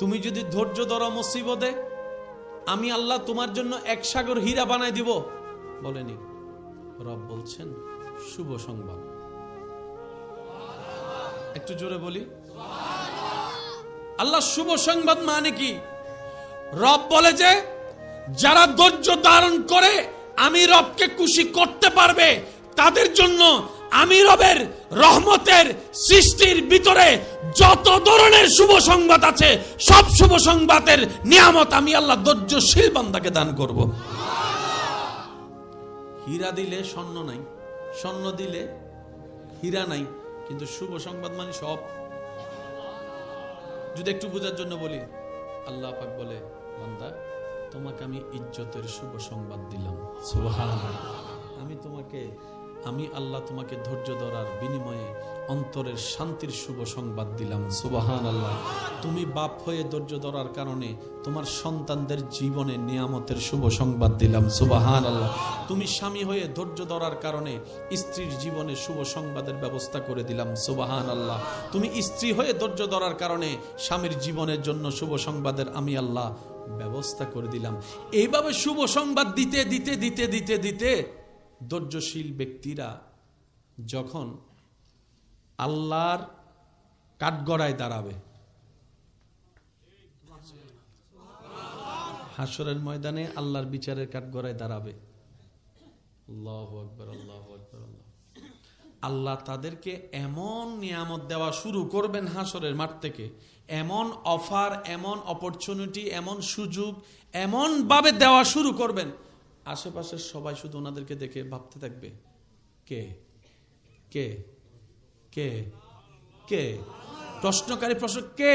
তুমি যদি ধৈর্য ধরো মুসিবতে, আমি আল্লাহ তোমার জন্য এক সাগর হীরা বানাই দিব। বলেনি? রব বলছেন শুভ সংবাদ। একটু জোরে বলি আল্লাহ শুভ সংবাদ মানে কি? রব বলে যে যারা ধৈর্য ধারণ করে আমি রবকে খুশি করতে পারবে, তাদের জন্য আমি রবের রহমতের সৃষ্টির ভিতরে যত ধরনের শুভ সংবাদ আছে, সব শুভ সংবাদের নিয়ামত আমি আল্লাহ ধৈর্যশীল বান্দাকে দান করব। হীরা দিলে স্বর্ণ নাই, স্বর্ণ দিলে হীরা নাই, কিন্তু শুভ সংবাদ মানে সব। যদি একটু বোঝার জন্য বলি, আল্লাহ পাক বলে, বান্দা তোমাকে আমি ইজ্জতের শুভ সংবাদ দিলাম, সুবহানাল্লাহ। আমি আল্লাহ তোমাকে ধৈর্য ধরার বিনিময়ে অন্তরের শান্তির শুভ সংবাদ দিলাম, সুবহানাল্লাহ। তুমি বাপ হয়ে ধৈর্য ধরার কারণে তোমার সন্তানদের জীবনে নিয়ামতের শুভ সংবাদ দিলাম, সুবহানাল্লাহ। তুমি স্বামী হয়ে ধৈর্য ধরার কারণে স্ত্রীর জীবনে শুভ সংবাদের ব্যবস্থা করে দিলাম, সুবহানাল্লাহ। তুমি স্ত্রী হয়ে ধৈর্য ধরার কারণে স্বামীর জীবনের জন্য শুভ সংবাদের আমি আল্লাহ ব্যবস্থা করে দিলাম। এইভাবে শুভ সংবাদ দিতে দিতে দিতে দিতে দিতে ধৈর্যশীল ব্যক্তিরা যখন আল্লাহর কাঠগড়ায় দাঁড়াবে, হাসরের ময়দানে আল্লাহর বিচারের কাঠগড়ায় দাঁড়াবে, আল্লাহু আকবার, আল্লাহু আকবার, আল্লাহ তাদেরকে এমন নিয়ামত দেওয়া শুরু করবেন হাসরের মাঠ থেকে, এমন অফার, এমন অপরচুনিটি, এমন সুযোগ এমন ভাবে দেওয়া শুরু করবেন, আশেপাশের সবাই শুধু ওনাদেরকে দেখে ভাবতে থাকবে, কে কে কে কে? প্রশ্নকারী প্রশ্ন, কে?